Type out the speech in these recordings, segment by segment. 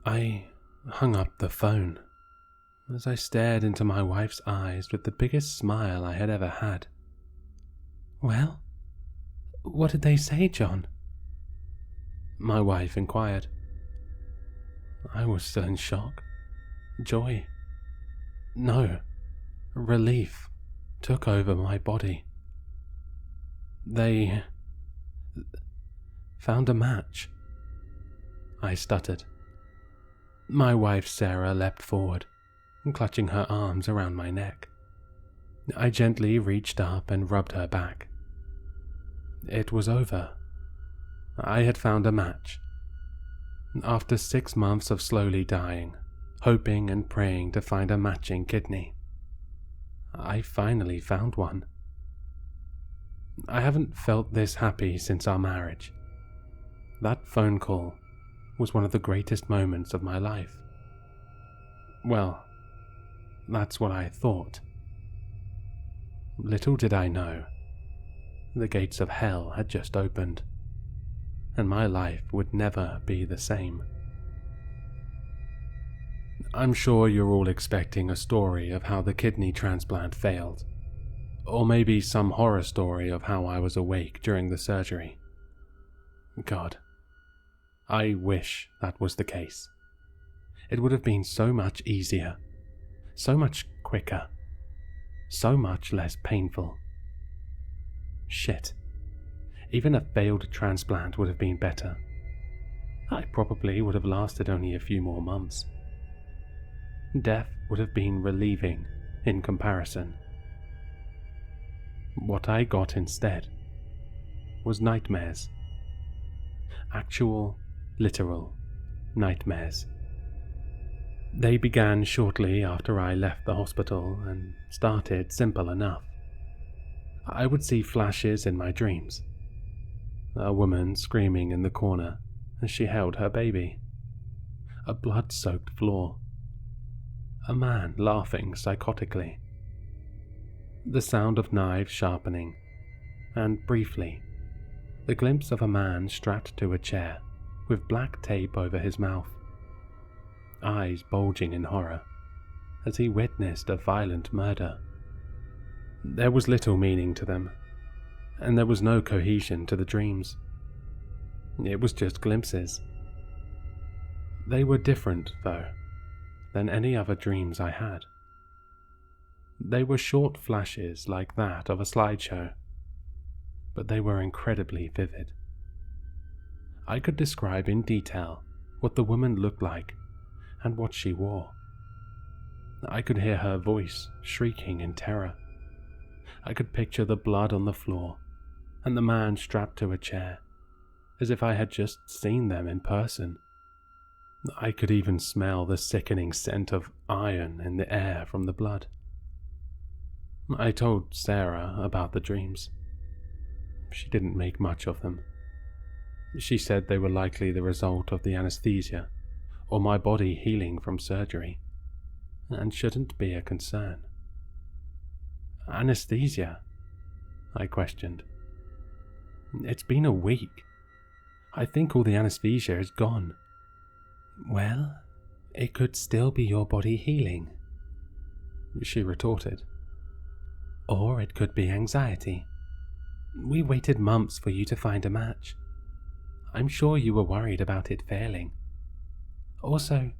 I hung up the phone as I stared into my wife's eyes with the biggest smile I had ever had. "Well, what did they say, John?" my wife inquired. I was still in shock. Joy, no, relief took over my body. They found a match, I stuttered. My wife Sarah leapt forward, clutching her arms around my neck. I gently reached up and rubbed her back. It was over. I had found a match. After 6 months of slowly dying, hoping and praying to find a matching kidney, I finally found one. I haven't felt this happy since our marriage. That phone call was one of the greatest moments of my life. Well, that's what I thought. Little did I know, the gates of hell had just opened, and my life would never be the same. I'm sure you're all expecting a story of how the kidney transplant failed, or maybe some horror story of how I was awake during the surgery. God, I wish that was the case. It would have been so much easier, so much quicker, so much less painful. Shit. Even a failed transplant would have been better. I probably would have lasted only a few more months. Death would have been relieving in comparison. What I got instead was nightmares. Actual, literal nightmares. They began shortly after I left the hospital and started simple enough. I would see flashes in my dreams. A woman screaming in the corner as she held her baby. A blood-soaked floor. A man laughing psychotically. The sound of knives sharpening, and briefly, the glimpse of a man strapped to a chair with black tape over his mouth, eyes bulging in horror as he witnessed a violent murder. There was little meaning to them, and there was no cohesion to the dreams. It was just glimpses. They were different, though, than any other dreams I had. They were short flashes like that of a slideshow, but they were incredibly vivid. I could describe in detail what the woman looked like and what she wore. I could hear her voice shrieking in terror. I could picture the blood on the floor and the man strapped to a chair, as if I had just seen them in person. I could even smell the sickening scent of iron in the air from the blood. I told Sarah about the dreams. She didn't make much of them. She said they were likely the result of the anesthesia, or my body healing from surgery, and shouldn't be a concern. Anesthesia? I questioned. It's been a week. I think all the anesthesia is gone. Well, it could still be your body healing, she retorted. Or it could be anxiety. We waited months for you to find a match. I'm sure you were worried about it failing. Also,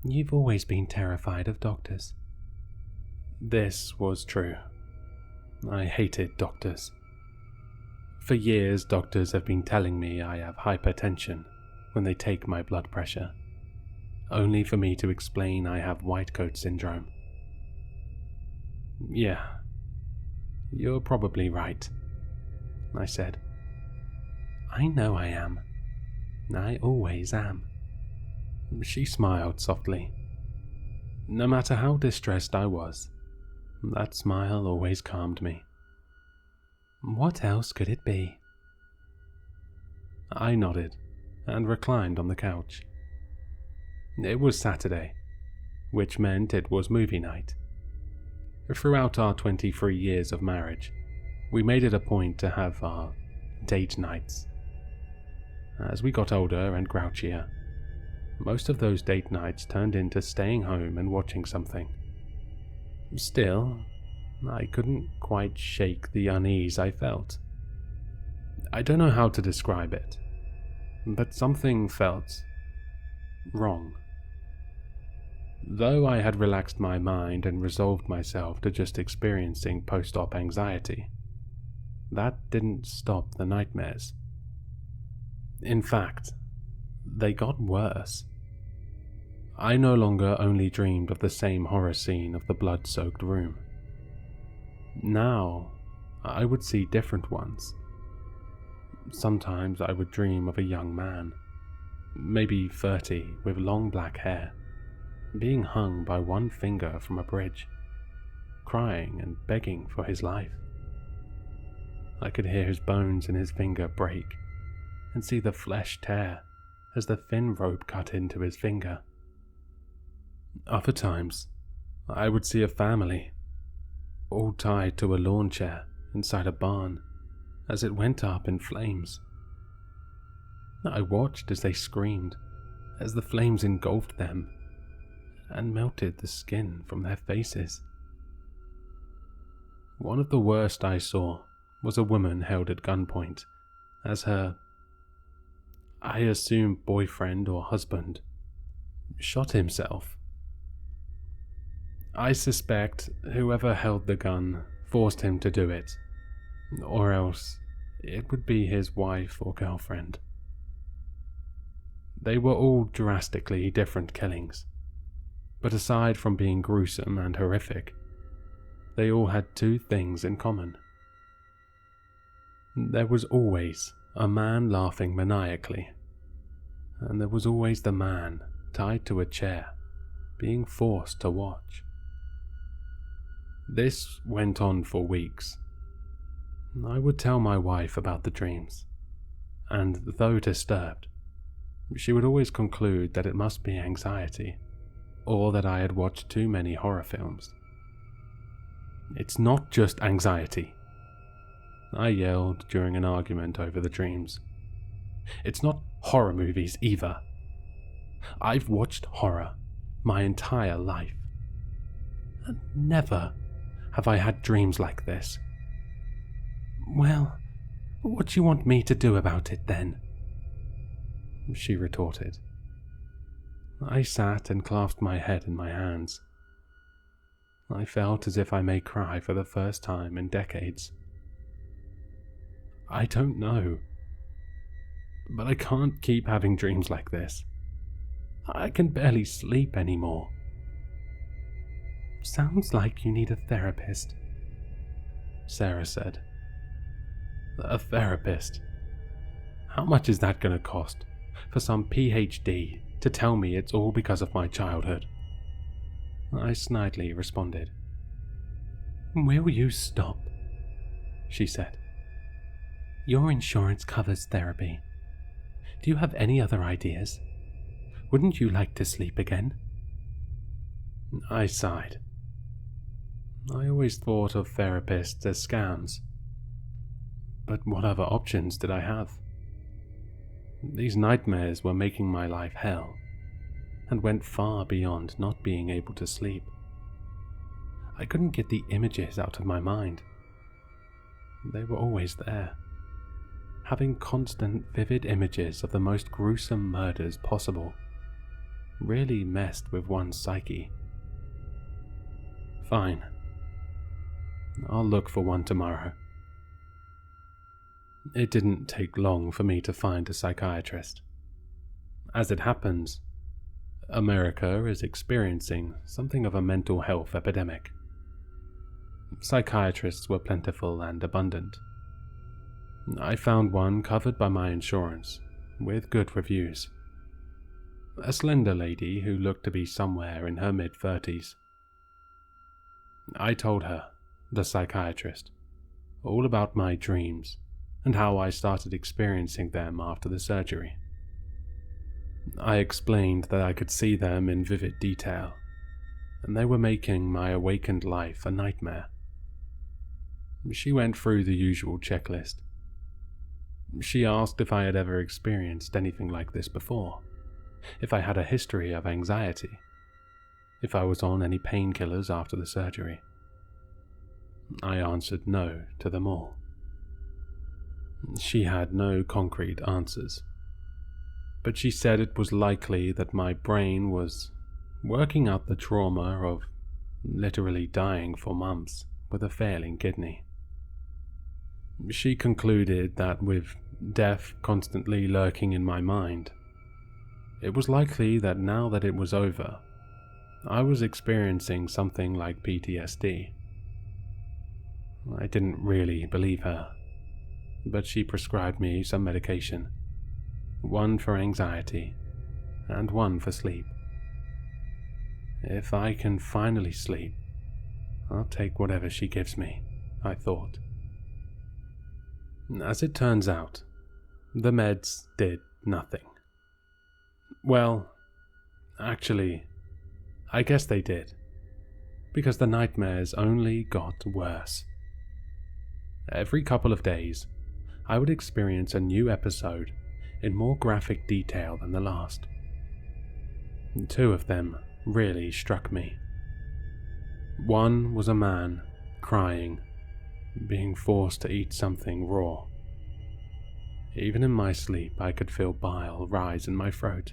you've always been terrified of doctors. This was true. I hated doctors. For years, doctors have been telling me I have hypertension when they take my blood pressure, only for me to explain I have white coat syndrome. Yeah, you're probably right, I said. I know I am. I always am. She smiled softly. No matter how distressed I was, that smile always calmed me. What else could it be? I nodded and reclined on the couch. It was Saturday. which meant it was movie night. Throughout our 23 years of marriage, we made it a point to have our date nights. As we got older and grouchier, most of those date nights turned into staying home and watching something. Still, I couldn't quite shake the unease I felt. I don't know how to describe it, but something felt wrong. Though I had relaxed my mind and resolved myself to just experiencing post-op anxiety, that didn't stop the nightmares. In fact, they got worse. I no longer only dreamed of the same horror scene of the blood-soaked room. Now, I would see different ones. Sometimes I would dream of a young man, maybe 30, with long black hair, being hung by one finger from a bridge, crying and begging for his life. I could hear his bones in his finger break and see the flesh tear as the thin rope cut into his finger. Other times, I would see a family, all tied to a lawn chair inside a barn as it went up in flames. I watched as they screamed, as the flames engulfed them and melted the skin from their faces. One of the worst I saw was a woman held at gunpoint as her, I assume, boyfriend or husband shot himself. I suspect whoever held the gun forced him to do it, or else it would be his wife or girlfriend. They were all drastically different killings, but aside from being gruesome and horrific, they all had two things in common. There was always a man laughing maniacally, and there was always the man tied to a chair, being forced to watch. This went on for weeks. I would tell my wife about the dreams, and though disturbed, she would always conclude that it must be anxiety, or that I had watched too many horror films. "It's not just anxiety," I yelled during an argument over the dreams. "It's not horror movies either. I've watched horror my entire life, and never have I had dreams like this." "Well, what do you want me to do about it then?" she retorted. I sat and clasped my head in my hands. I felt as if I may cry for the first time in decades. I don't know, but I can't keep having dreams like this. I can barely sleep anymore. "Sounds like you need a therapist," Sarah said. "A therapist? How much is that going to cost for some PhD to tell me it's all because of my childhood?" I snidely responded. "Will you stop?" she said. "Your insurance covers therapy. Do you have any other ideas? Wouldn't you like to sleep again?" I sighed. I always thought of therapists as scams. But what other options did I have? These nightmares were making my life hell, and went far beyond not being able to sleep. I couldn't get the images out of my mind. They were always there. Having constant, vivid images of the most gruesome murders possible really messed with one's psyche. Fine. I'll look for one tomorrow. It didn't take long for me to find a psychiatrist. As it happens, America is experiencing something of a mental health epidemic. Psychiatrists were plentiful and abundant. I found one covered by my insurance, with good reviews. A slender lady who looked to be somewhere in her mid-30s. I told her, the psychiatrist, all about my dreams and how I started experiencing them after the surgery. I explained that I could see them in vivid detail, and they were making my awakened life a nightmare. She went through the usual checklist. She asked if I had ever experienced anything like this before, if I had a history of anxiety, if I was on any painkillers after the surgery. I answered no to them all. She had no concrete answers, but she said it was likely that my brain was working out the trauma of literally dying for months with a failing kidney. She concluded that with death constantly lurking in my mind, it was likely that now that it was over, I was experiencing something like PTSD. I didn't really believe her, but she prescribed me some medication, one for anxiety and one for sleep. If I can finally sleep, I'll take whatever she gives me, I thought. As it turns out, the meds did nothing. Well, actually, I guess they did, because the nightmares only got worse. Every couple of days, I would experience a new episode in more graphic detail than the last. 2 of them really struck me. One was a man crying, being forced to eat something raw. Even in my sleep, I could feel bile rise in my throat.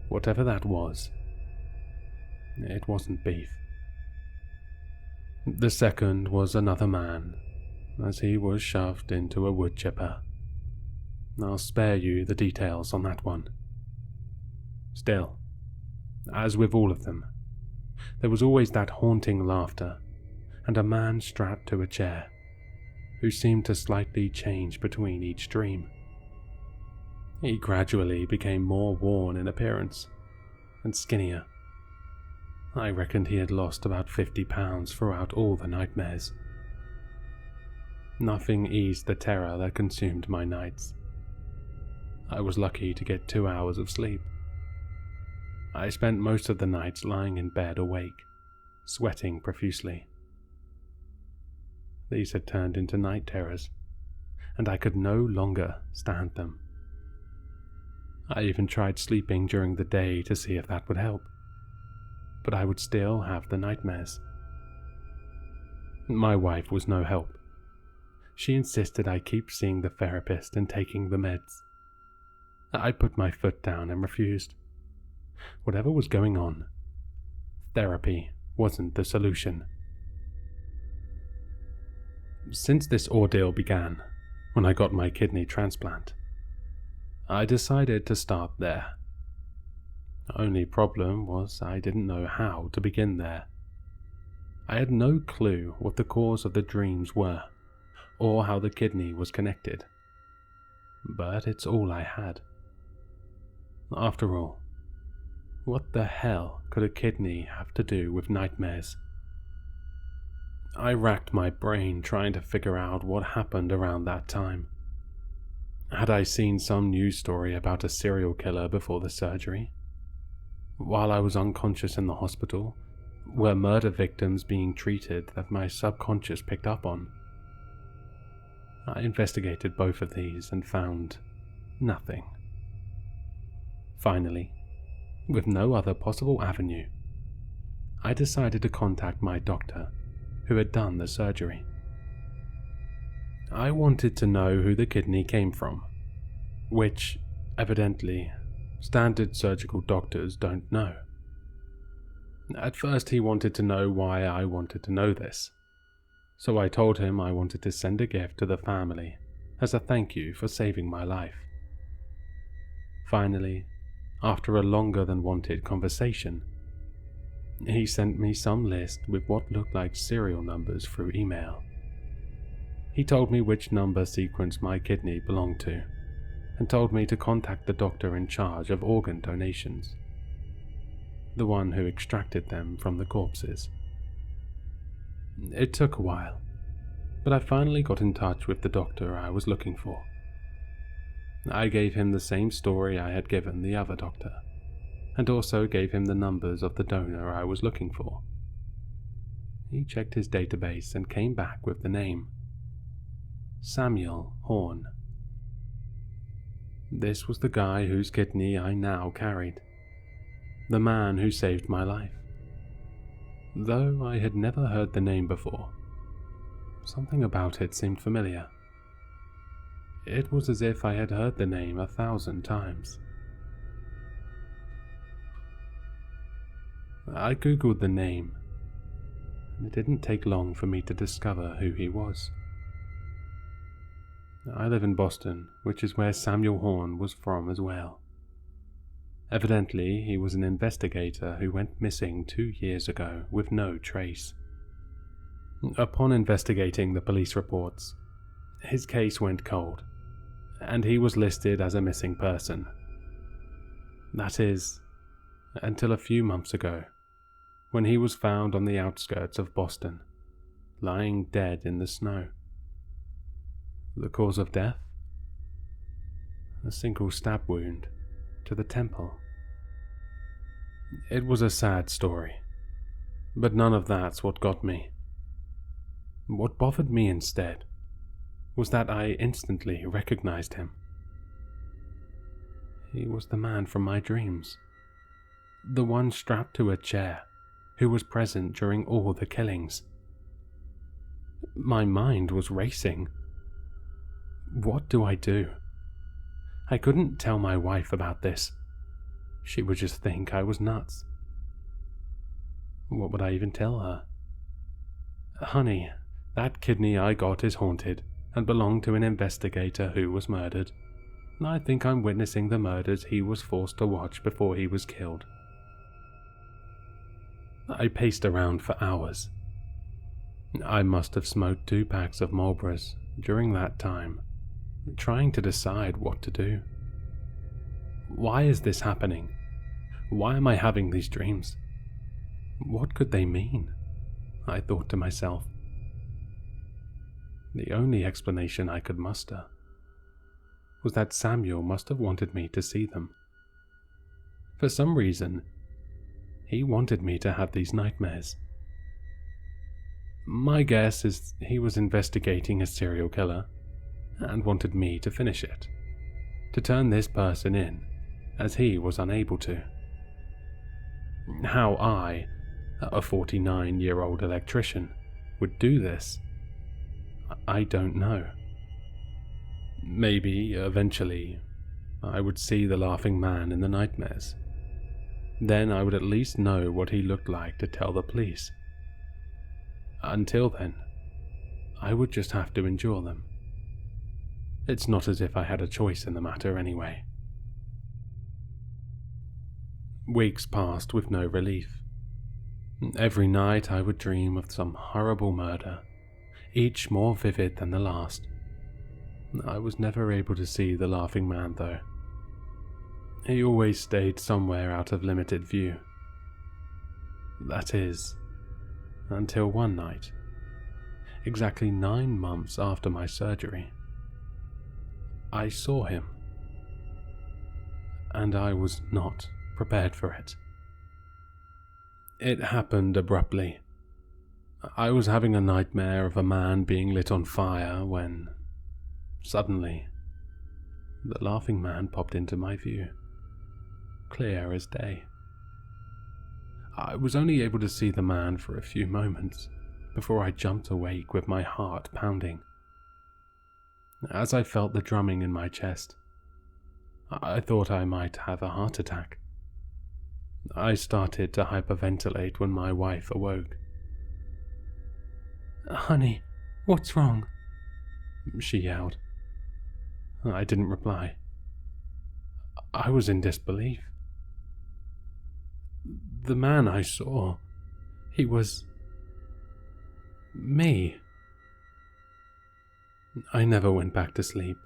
Whatever that was, it wasn't beef. The second was another man, as he was shoved into a wood chipper. I'll spare you the details on that one. Still, as with all of them, there was always that haunting laughter and a man strapped to a chair who seemed to slightly change between each dream. He gradually became more worn in appearance and skinnier. I reckoned he had lost about 50 pounds throughout all the nightmares. Nothing eased the terror that consumed my nights. I was lucky to get 2 hours of sleep. I spent most of the nights lying in bed awake, sweating profusely. These had turned into night terrors, and I could no longer stand them. I even tried sleeping during the day to see if that would help, but I would still have the nightmares. My wife was no help. She insisted I keep seeing the therapist and taking the meds. I put my foot down and refused. Whatever was going on, therapy wasn't the solution. Since this ordeal began, when I got my kidney transplant, I decided to start there. The only problem was I didn't know how to begin there. I had no clue what the cause of the dreams were, or how the kidney was connected. But it's all I had. After all, what the hell could a kidney have to do with nightmares? I racked my brain trying to figure out what happened around that time. Had I seen some news story about a serial killer before the surgery? While I was unconscious in the hospital, were murder victims being treated that my subconscious picked up on? I investigated both of these and found nothing. Finally, with no other possible avenue, I decided to contact my doctor who had done the surgery. I wanted to know who the kidney came from, which, evidently, standard surgical doctors don't know. At first he wanted to know why I wanted to know this, so I told him I wanted to send a gift to the family as a thank you for saving my life. Finally, after a longer than wanted conversation, he sent me some list with what looked like serial numbers through email. He told me which number sequence my kidney belonged to, and told me to contact the doctor in charge of organ donations, the one who extracted them from the corpses. It took a while, but I finally got in touch with the doctor I was looking for. I gave him the same story I had given the other doctor, and also gave him the numbers of the donor I was looking for. He checked his database and came back with the name Samuel Horn. This was the guy whose kidney I now carried, the man who saved my life. Though I had never heard the name before, something about it seemed familiar. It was as if I had heard the name 1,000 times. I googled the name, and it didn't take long for me to discover who he was. I live in Boston, which is where Samuel Horn was from as well. Evidently, he was an investigator who went missing 2 years ago with no trace. Upon investigating the police reports, his case went cold, and he was listed as a missing person. That is, until a few months ago, when he was found on the outskirts of Boston, lying dead in the snow. The cause of death? A single stab wound to the temple. It was a sad story, but none of that's what got me. What bothered me instead was that I instantly recognized him. He was the man from my dreams, the one strapped to a chair who was present during all the killings. My mind was racing. What do I do? I couldn't tell my wife about this. She would just think I was nuts. What would I even tell her? Honey, that kidney I got is haunted and belonged to an investigator who was murdered. I think I'm witnessing the murders he was forced to watch before he was killed. I paced around for hours. I must have smoked 2 packs of Marlboros during that time, trying to decide what to do. Why is this happening? Why am I having these dreams? What could they mean? I thought to myself. The only explanation I could muster was that Samuel must have wanted me to see them. For some reason, he wanted me to have these nightmares. My guess is he was investigating a serial killer and wanted me to finish it, to turn this person in, as he was unable to. How I, a 49-year-old electrician, would do this, I don't know. Maybe, eventually, I would see the laughing man in the nightmares. Then I would at least know what he looked like to tell the police. Until then, I would just have to endure them. It's not as if I had a choice in the matter anyway. Weeks passed with no relief. Every night I would dream of some horrible murder, each more vivid than the last. I was never able to see the laughing man though. He always stayed somewhere out of limited view. That is, until one night, exactly 9 months after my surgery, I saw him, and I was not prepared for it. It happened abruptly. I was having a nightmare of a man being lit on fire when, suddenly, the laughing man popped into my view, clear as day. I was only able to see the man for a few moments before I jumped awake with my heart pounding. As I felt the drumming in my chest, I thought I might have a heart attack. I started to hyperventilate when my wife awoke. "Honey, what's wrong?" she yelled. I didn't reply. I was in disbelief. The man I saw, he was me. I never went back to sleep.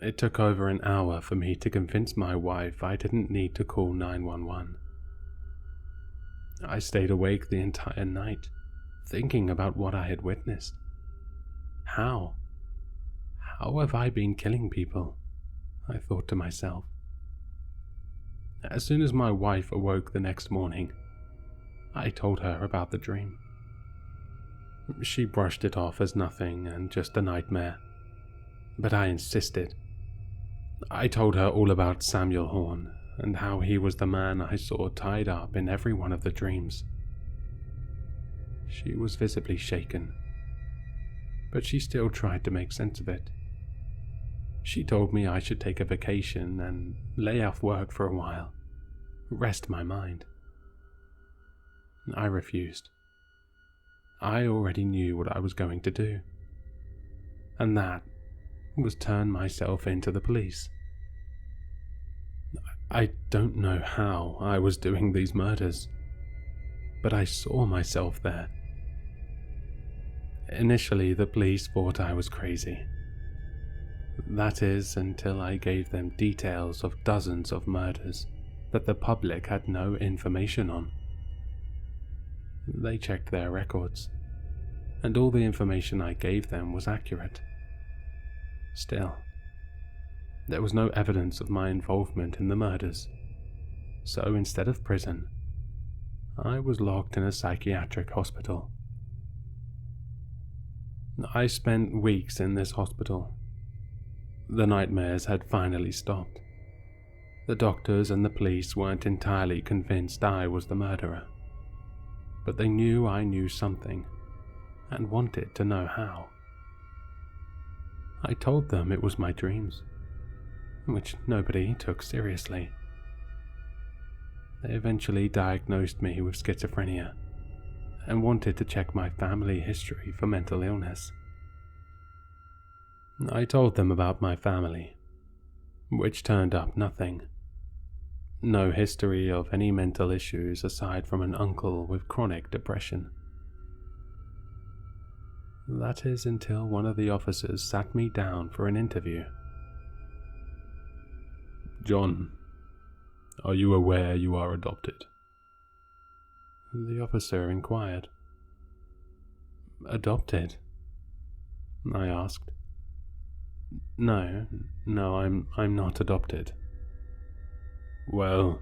It took over an hour for me to convince my wife I didn't need to call 911. I stayed awake the entire night, thinking about what I had witnessed. How have I been killing people? I thought to myself. As soon as my wife awoke the next morning, I told her about the dream. She brushed it off as nothing and just a nightmare, but I insisted. I told her all about Samuel Horn and how he was the man I saw tied up in every one of the dreams. She was visibly shaken, but she still tried to make sense of it. She told me I should take a vacation and lay off work for a while, rest my mind. I refused. I already knew what I was going to do, and that was turn myself into the police. I don't know how I was doing these murders, but I saw myself there. Initially, the police thought I was crazy. That is, until I gave them details of dozens of murders that the public had no information on. They checked their records, and all the information I gave them was accurate. Still, there was no evidence of my involvement in the murders, so instead of prison, I was locked in a psychiatric hospital. I spent weeks in this hospital. The nightmares had finally stopped. The doctors and the police weren't entirely convinced I was the murderer, but they knew I knew something and wanted to know how. I told them it was my dreams, which nobody took seriously. They eventually diagnosed me with schizophrenia and wanted to check my family history for mental illness. I told them about my family, which turned up nothing. No history of any mental issues aside from an uncle with chronic depression. That is until one of the officers sat me down for an interview. "John, are you aware you are adopted?" The officer inquired. "Adopted?" I asked. No, I'm not adopted." "Well,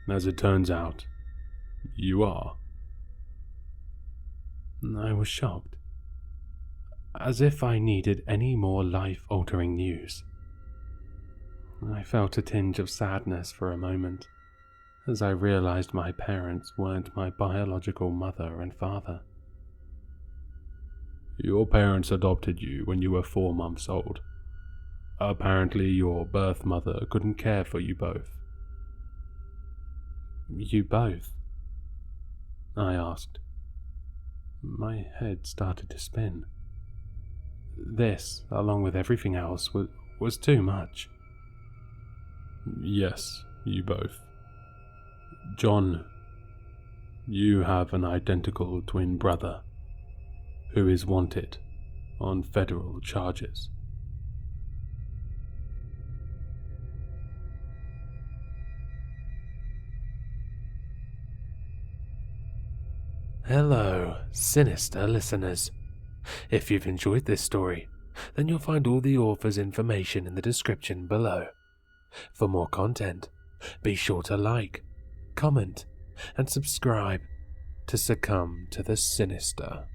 as it turns out, you are." I was shocked, as if I needed any more life-altering news. I felt a tinge of sadness for a moment, as I realized my parents weren't my biological mother and father. "Your parents adopted you when you were 4 months old. Apparently your birth mother couldn't care for you both." "You both?" I asked. My head started to spin. This, along with everything else, was too much. "Yes, you both. John, you have an identical twin brother who is wanted on federal charges." Hello, Sinister listeners. If you've enjoyed this story, then you'll find all the author's information in the description below. For more content, be sure to like, comment, and subscribe to succumb to the sinister.